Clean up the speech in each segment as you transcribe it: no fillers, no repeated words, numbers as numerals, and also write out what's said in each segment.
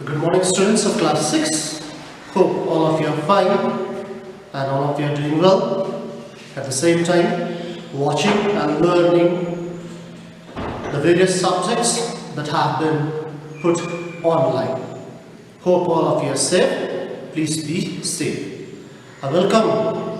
Good morning, students of class 6. Hope all of you are fine and all of you are doing well. At the same time, watching and learning the various subjects that have been put online. Hope all of you are safe. Please be safe. I welcome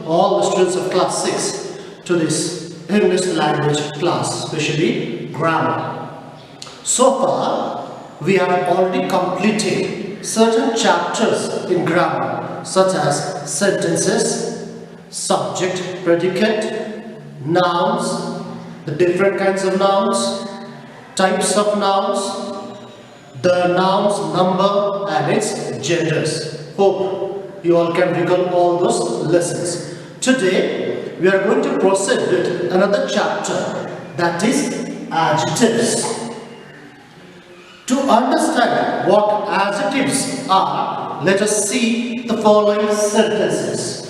all the students of class 6 to this English language class, especially grammar. So far, we have already completed certain chapters in grammar, such as sentences, subject, predicate, nouns, the different kinds of nouns, types of nouns, the noun's number and its genders. Hope you all can recall all those lessons. Today, we are going to proceed with another chapter, that is adjectives. To understand what adjectives are, let us see the following sentences.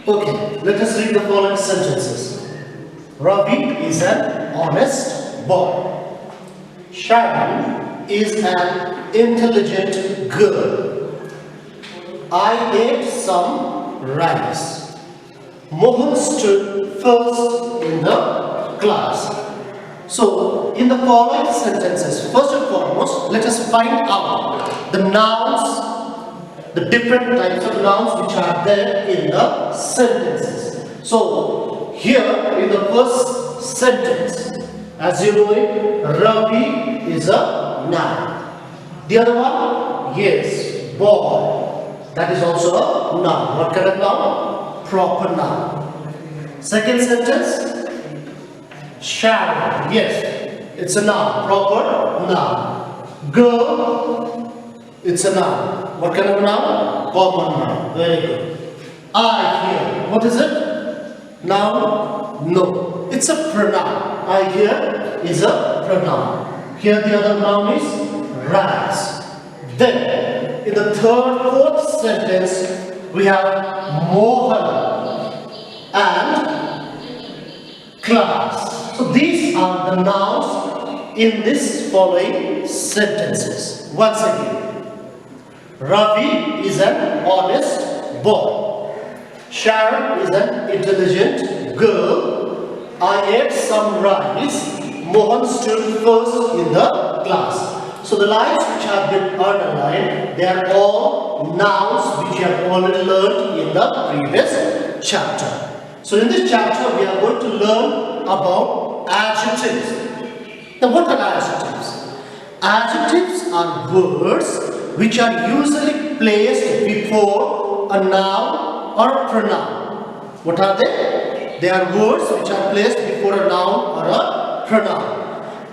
Okay, let us read the following sentences. Ravi is an honest boy. Sharon is an intelligent girl. I ate some rice. Mohan stood first in the class. So, in the following sentences, first and foremost, let us find out the nouns, the different types of nouns which are there in the sentences. So, here in the first sentence, as you know it, Ravi is a noun. The other one, yes, boy. That is also a noun. What kind of noun? Proper noun. Second sentence, Sharon. Yes, it's a noun. Proper noun. Girl, it's a noun. What kind of noun? Common noun. Very good. I here. What is it? Noun? No. It's a pronoun. I here is a pronoun. Here the other noun is rice. Then, in the third, fourth sentence, we have Mohan and class. So these are the nouns in this following sentences. Once again. Ravi is an honest boy. Sharon is an intelligent girl. I ate some rice. Mohan stood first in the class. So the lines which have been underlined, they are all nouns which you have already learned in the previous chapter. So in this chapter, we are going to learn about adjectives. Now what are adjectives? Adjectives are words which are usually placed before a noun or a pronoun. What are they? They are words which are placed before a noun or a pronoun.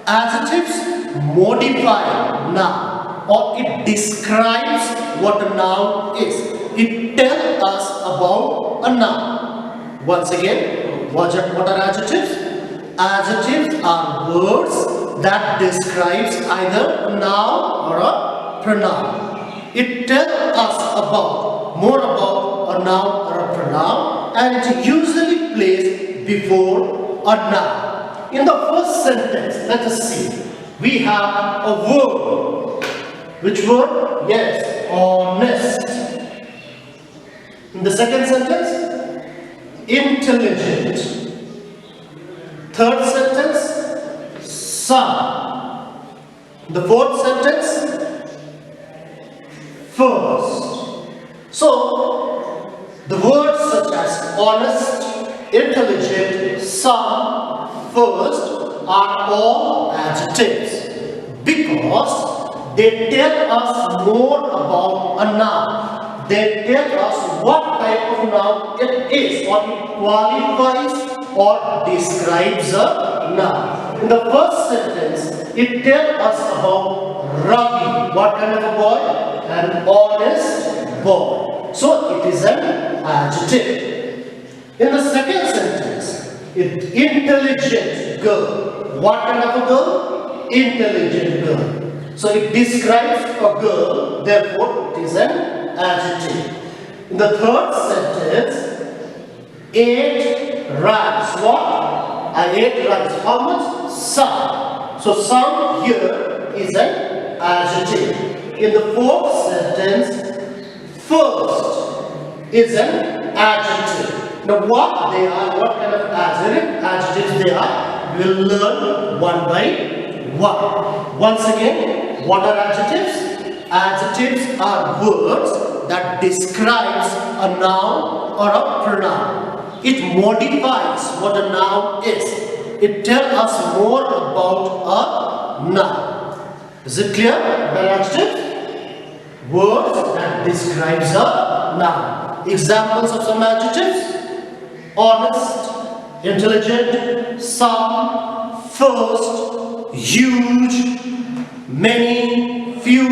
Adjectives modify noun, or it describes what a noun is. It tells us about a noun. Once again, what are adjectives? Adjectives are words that describes either a noun or a pronoun. It tells us more about a noun or a pronoun, and it usually placed before a noun. In the first sentence, let us see. We have a word. Which word? Yes, honest. In the second sentence, intelligent. Third sentence, son. The fourth sentence, first. So, the words such as honest, intelligent, son, first are all adjectives because they tell us more about a noun. they tell us what type of noun it is, or it qualifies or describes a noun. In the first sentence, it tells us about Ravi. What kind of a boy? An honest boy. So it is an adjective. In the second sentence, intelligent girl. What kind of a girl? Intelligent girl. So it describes a girl, therefore it is an adjective. In the third sentence, 8 rice. What? I ate rice. How much? Some. So some here is an adjective. In the fourth sentence, first is an adjective. Now what they are, what kind of adjectives they are, we will learn one by one. Once again, what are adjectives? Adjectives are words that describes a noun or a pronoun. It modifies what a noun is. It tells us more about a noun. Is it clear? What are adjectives? Words that describes a noun. Examples of some adjectives: honest, intelligent, some, first, huge, many, few,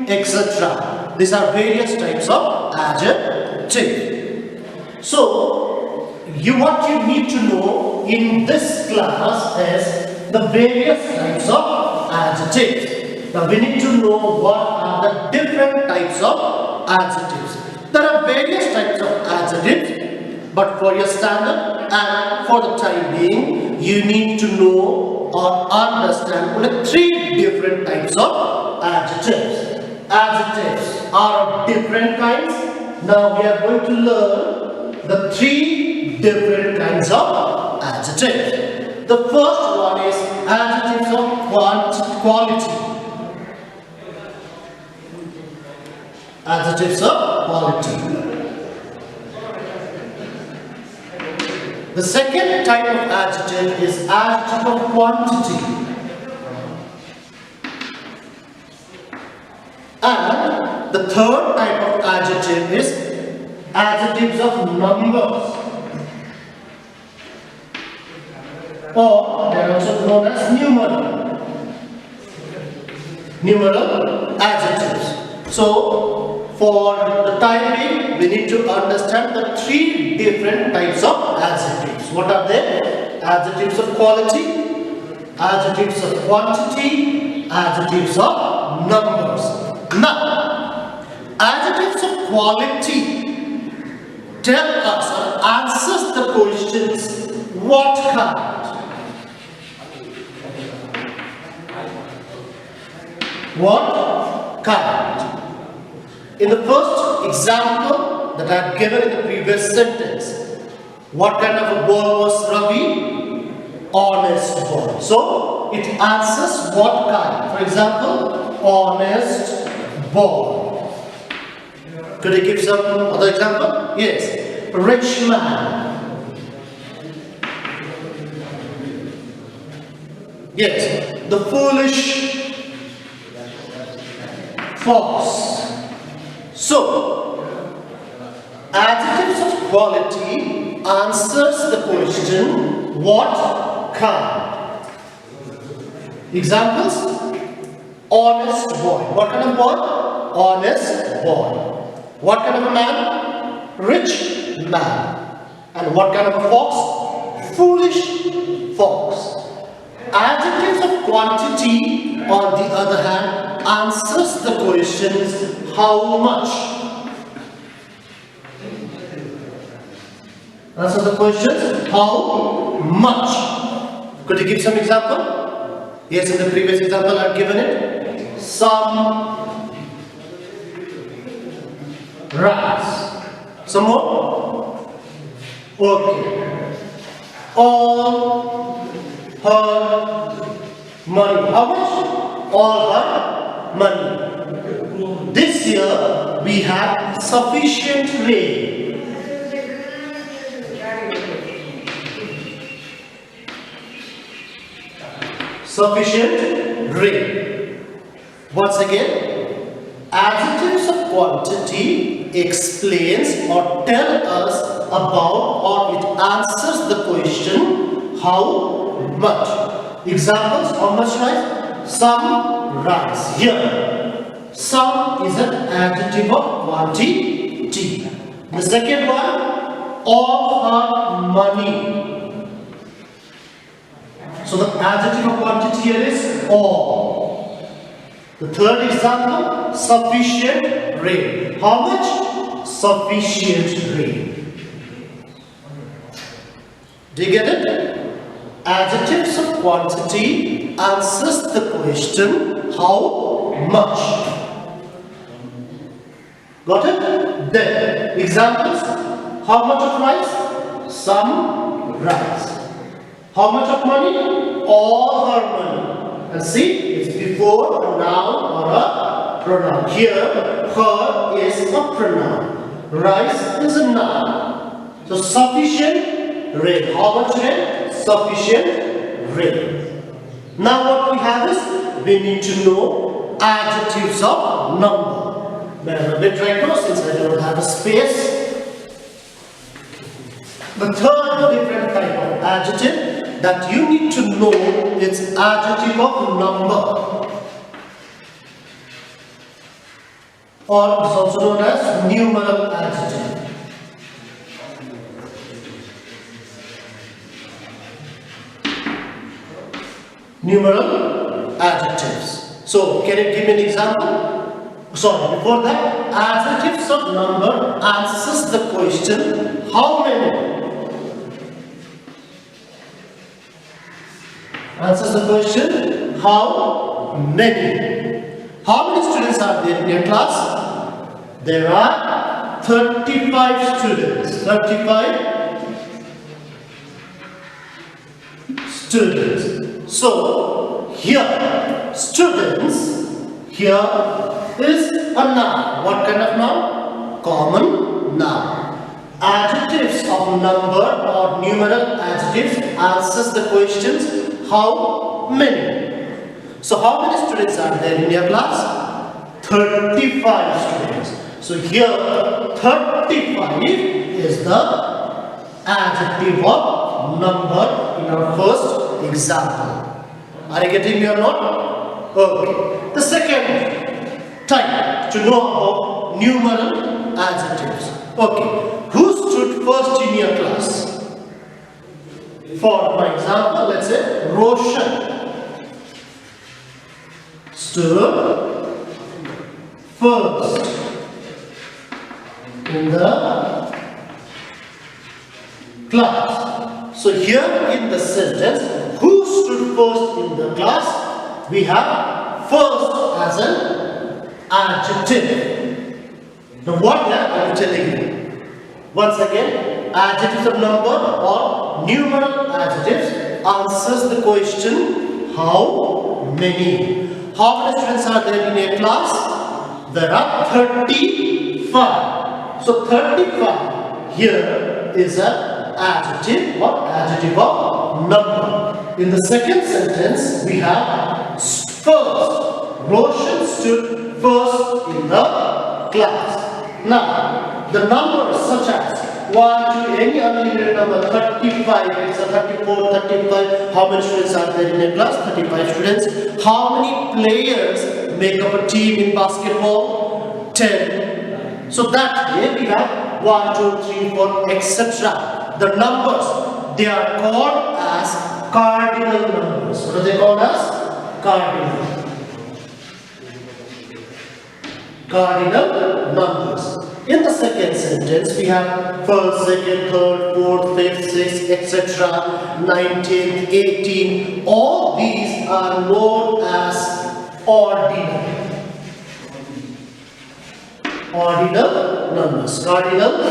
etc. These are various types of adjective. So, what you need to know in this class is the various types of adjectives. Now, we need to know what are the different types of adjectives. There are various types of adjectives, but for your standard and for the time being, you need to know or understand only 3 different types of adjectives. Adjectives are of different kinds. Now we are going to learn the 3 different kinds of adjectives. The first one is adjectives of quality. Adjectives of quality. The second type of adjective is adjective of quantity. And the third type of adjective is adjectives of numbers. Or they are also known as numeral adjectives. So, for the time being, we need to understand the 3 different types of adjectives. What are they? Adjectives of quality, adjectives of quantity, adjectives of numbers. Now, adjectives of quality tell us or answers the questions what kind, what kind. In the first example that I have given in the previous sentence, what kind of a boy was Ravi? Honest boy. So it answers what kind. For example, honest boy. Could I give some other example? Yes. Rich man. Yes. The foolish fox. So, adjectives of quality answers the question, what kind? Examples: honest boy. What kind of boy? Honest boy. What kind of a man? Rich man. And what kind of a fox? Foolish fox. Adjectives of quantity, on the other hand, answers the questions, how much? Answer the questions, how much? Could you give some example? Yes, in the previous example I've given it. Some rice. Some more? Okay. All her money. How much? All her money. This year we had sufficient rain. Sufficient rain. Once again, adjectives of quantity explains or tells us about, or it answers the question how much. Examples: how much rice? Some rice. Here, some is an adjective of quantity. The second one, all her money. So the adjective of quantity here is all. The third example, sufficient rain. How much? Sufficient rain. Do you get it? Adjectives of quantity answers the question how much. Got it? Then examples: how much of rice? Some rice. How much of money? All her money. And see, it's before a noun or a pronoun. Here, her is a pronoun. Rice is a noun. So sufficient rain. How much rain? Sufficient rain. Now what we have is, we need to know adjectives of number. Now a bit right now, since I don't have a space. The third different type of adjective that you need to know is adjective of number, or it is also known as numeral adjective. Numeral adjectives. So, can you give me an example? Sorry, before that, adjectives of number answers the question how many. Answers the question how many. How many students are there in your class? There are 35 students. 35 students. So here, students, here is a noun. What kind of noun? Common noun. Adjectives of number or numeral adjectives answers the questions how many. So how many students are there in your class? 35 students. So here 35 is the adjective of number in our first example. Are you getting me or not? Okay. The second type to know about numeral adjectives. Okay. Who stood first in your class? For my example, let's say Roshan stood first in the class. So here in the sentence, who stood first in the class, we have first as an adjective. Now what I am telling you? Once again, adjectives of number or numeral adjectives answers the question how many. How many students are there in a class? There are 35. So 35 here is an adjective or adjective of number. In the second sentence, we have first. Roshan stood first in the class. Now, the numbers such as 1 to any unlimited number, 35, it's a 34, 35. How many students are there in a class? 35 students. How many players make up a team in basketball? 10. So that way we have 1, 2, 3, 4, etc. The numbers, they are called as cardinal numbers. What are they called as? Cardinal numbers. In the second sentence, we have first, second, third, fourth, fifth, sixth, etc., 19th, 18th. All these are known as ordinal. Ordinal numbers. Cardinal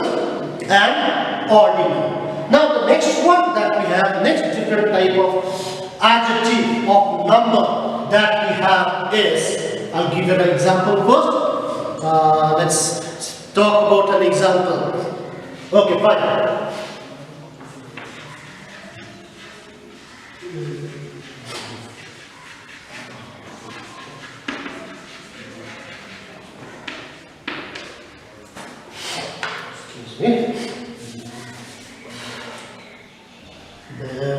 and ordinal. Now the next one that we have, next different type of adjective of number that we have is, I'll give you an example first. Let's talk about an example. Okay, fine. There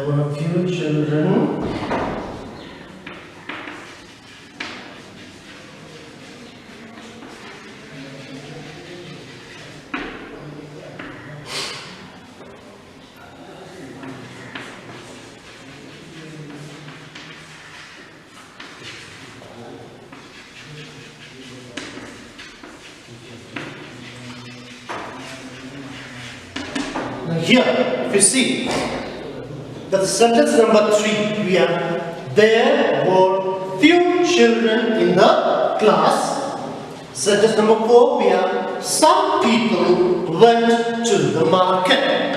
were a few children. Here, if you see, the sentence number 3, we have, there were few children in the class. Sentence number 4, we have, some people went to the market.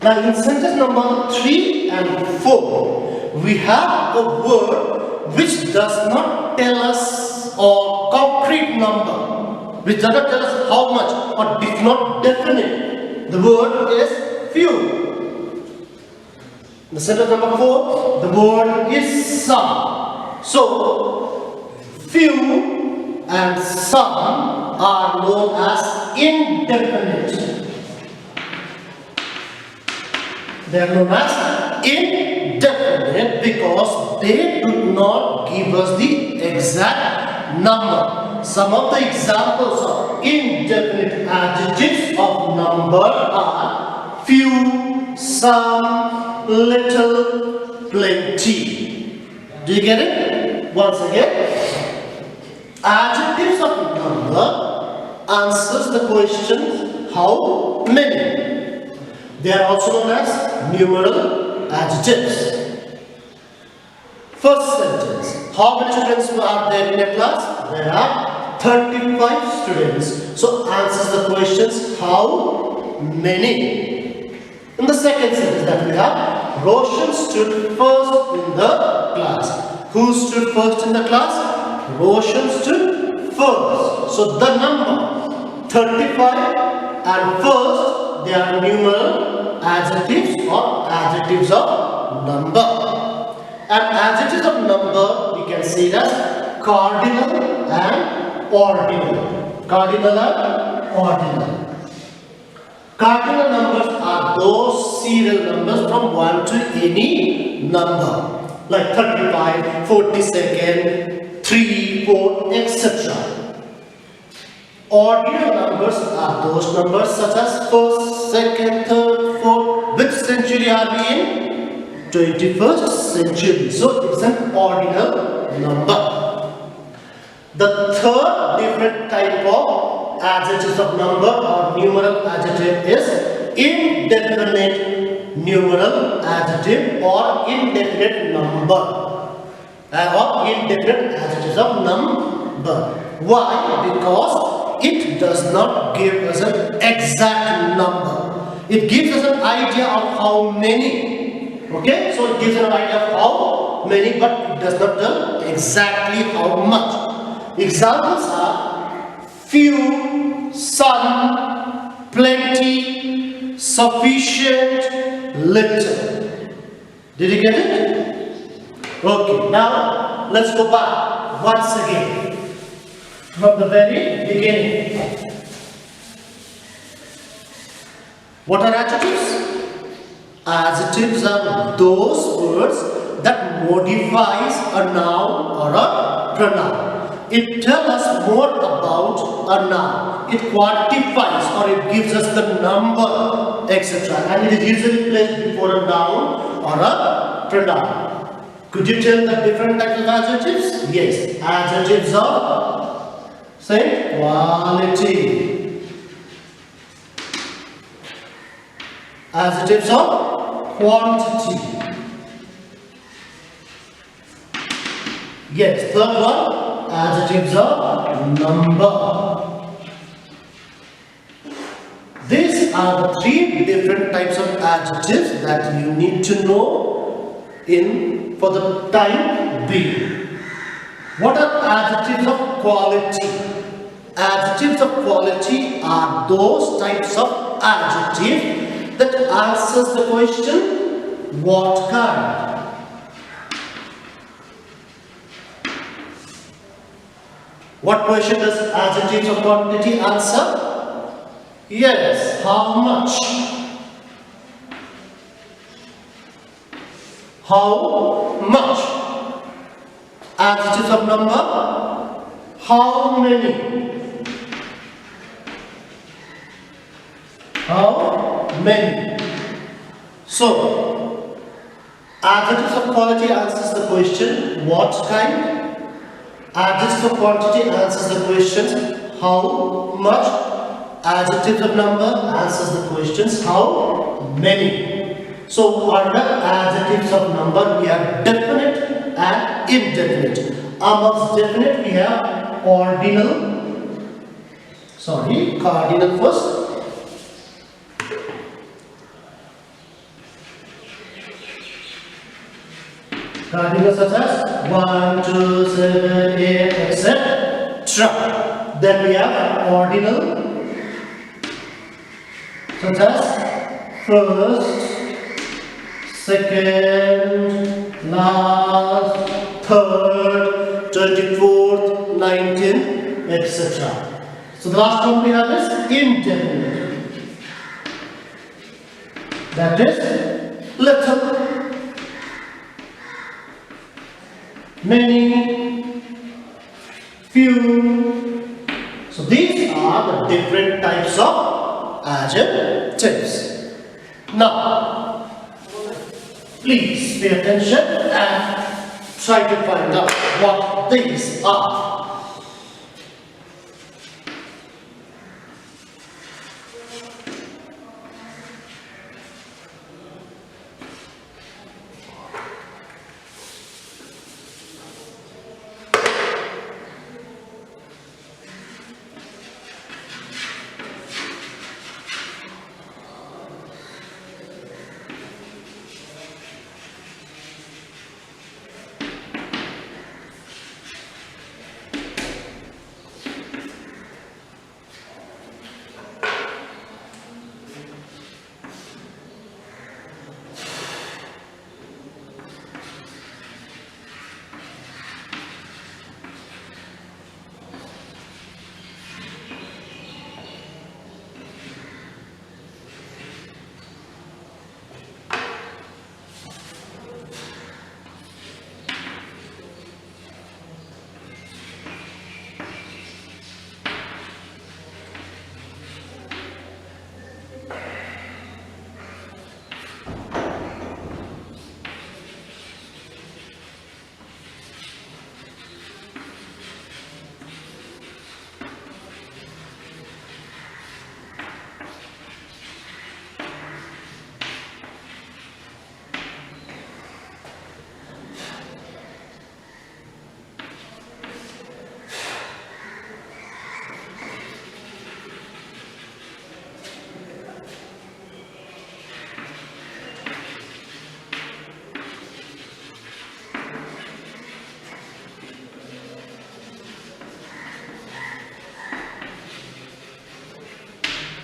Now in sentence number 3 and 4, we have a word which does not tell us a concrete number, which does not tell us how much, or is not definite. The word is few. The sentence number 4, the word is some. So, few and some are known as indefinite. They are known as indefinite because they do not give us the exact number. Some of the examples of indefinite adjectives of number are few, some, little, plenty. Do you get it? Once again, adjectives of number answers the question how many. They are also known as numeral adjectives. First sentence, how many students are there in a class? There are 35 students. So answers the questions how many. In the second sentence that we have, Roshan stood first in the class. Who stood first in the class? Roshan stood first. So the number 35 and first, they are numeral adjectives or adjectives of number. And adjectives of number we can see it as cardinal and ordinal. Cardinal and ordinal. Cardinal numbers are those serial numbers from 1 to any number, like 35, 42nd, 3, 4, etc. Ordinal numbers are those numbers such as 1st, 2nd, 3rd, 4th. Which century are we in? 21st century. So it's an ordinal number. The third different type of adjectives of number or numeral adjective is indefinite numeral adjective or indefinite number or indefinite adjectives of number. Why? Because it does not give us an exact number. It gives us an idea of how many. Okay? So it gives an idea of how many, but it does not tell exactly how much. Examples are few, some, plenty, sufficient, little. Did you get it? Okay, now let's go back once again from the very beginning. What are adjectives? Adjectives are those words that modifies a noun or a pronoun. It tells us more about a noun. It quantifies or it gives us the number, etc. And it is usually placed before a noun or a pronoun. Could you tell the different types of adjectives? Yes. Adjectives of, say, quality. Adjectives of quantity. Yes. Third one. Adjectives of number. These are the three different types of adjectives that you need to know for the time being. What are adjectives of quality? Adjectives of quality are those types of adjectives that answers the question, what kind? What question does adjectives of quantity answer? Yes, how much? How much? Adjectives of number. How many? How many? So, adjectives of quality answers the question what kind. Adjectives of quantity answers the question how much. Adjectives of number answers the questions how many. So under adjectives of number we have definite and indefinite. Amongst definite we have cardinal first. Cardinal such as 1, 2, 7, 8, etc. Then we have ordinal such as first, second, last, third, 24th, 19th, etc. So the last one we have is indefinite. That is little, many, few. So these are the different types of adjectives. Now, please pay attention and try to find out what these are.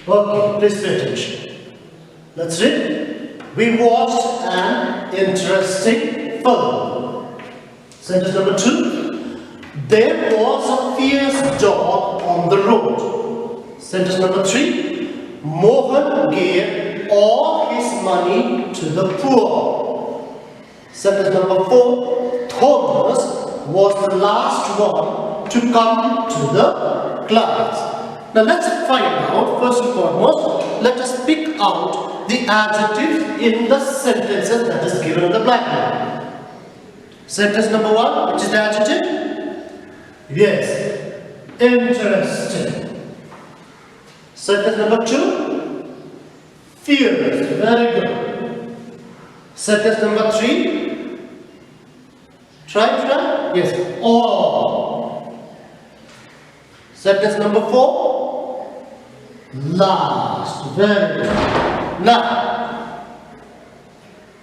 Okay, please pay attention. Let's read. We watched an interesting film. Sentence number 2. There was a fierce dog on the road. Sentence number 3. Mohan gave all his money to the poor. Sentence number 4. Thomas was the last one to come to the class. Now let's find out, first and foremost, let us pick out the adjectives in the sentences that is given on the blackboard. Sentence number 1, which is the adjective? Yes, interesting. Sentence number 2, fierce, very good. Sentence number 3, try, yes, all. Sentence number 4, last, very good. Now,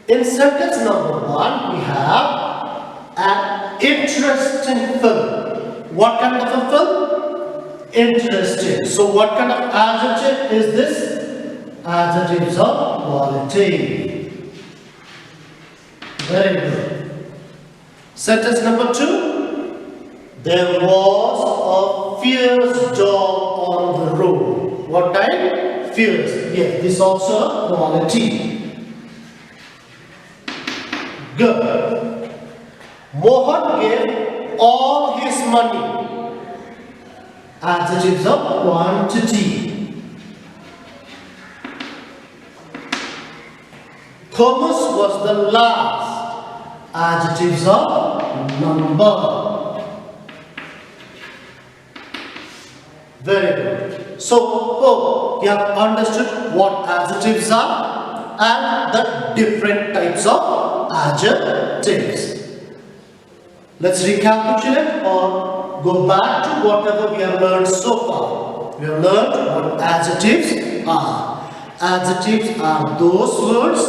in sentence number 1, we have an interesting film. What kind of a film? Interesting. So, what kind of adjective is this? Adjectives of quality. Very good. Sentence number 2, there was a fierce dog on the road. What type? fierce. Yes, this also a quality. Good. Mohan gave all his money. Adjectives of quantity. Thomas was the last. Adjectives of number. Very good. So, hope you have understood what adjectives are and the different types of adjectives. Let's recapitulate or go back to whatever we have learned so far. We have learned what adjectives are. Adjectives are those words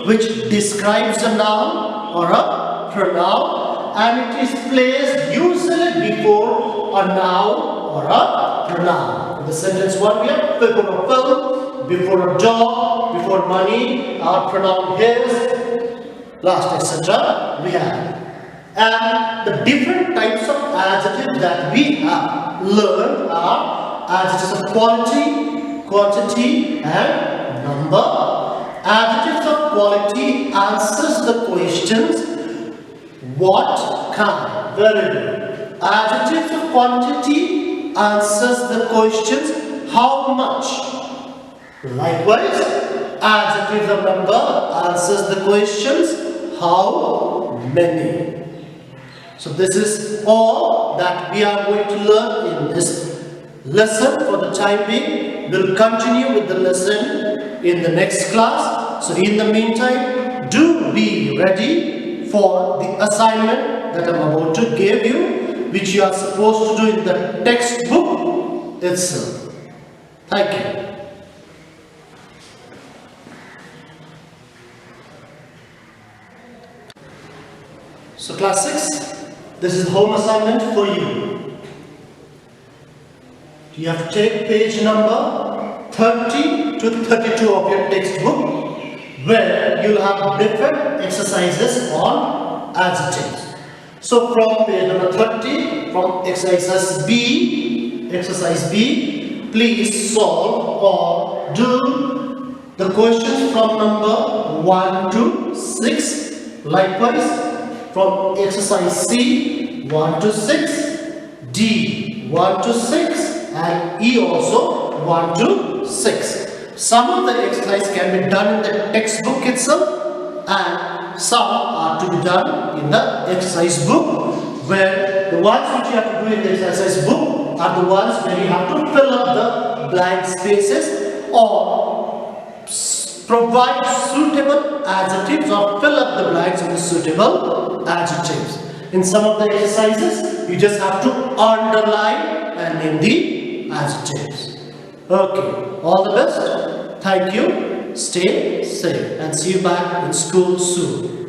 which describes a noun or a pronoun, and it is placed usually before a noun or a pronoun. In the sentence 1 we have before a film, before a dog, before money, our pronoun his, last etc. we have. And the different types of adjectives that we have learned are adjectives of quality, quantity and number. Adjectives of quality answers the questions what kind. Very good. Adjectives of quantity answers the questions how much. Likewise, adjectives of number answers the questions how many. So this is all that we are going to learn in this lesson for the time being. We'll continue with the lesson in the next class. So in the meantime, do be ready for the assignment that I'm about to give you, which you are supposed to do in the textbook itself. Thank you. So class 6. This is home assignment for you. You have to take page number 30 to 32 of your textbook, where you'll have different exercises on adjectives. So from page number 30, from exercise B, please solve or do the questions from number 1 to 6. Likewise, from exercise C 1 to 6, D 1 to 6 and E also 1 to 6. Some of the exercise can be done in the textbook itself and some are to be done in the exercise book, where the ones which you have to do in the exercise book are the ones where you have to fill up the blank spaces or provide suitable adjectives or fill up the blanks with the suitable adjectives. In some of the exercises, you just have to underline and name the adjectives. Okay, all the best. Thank you. Stay safe and see you back in school soon.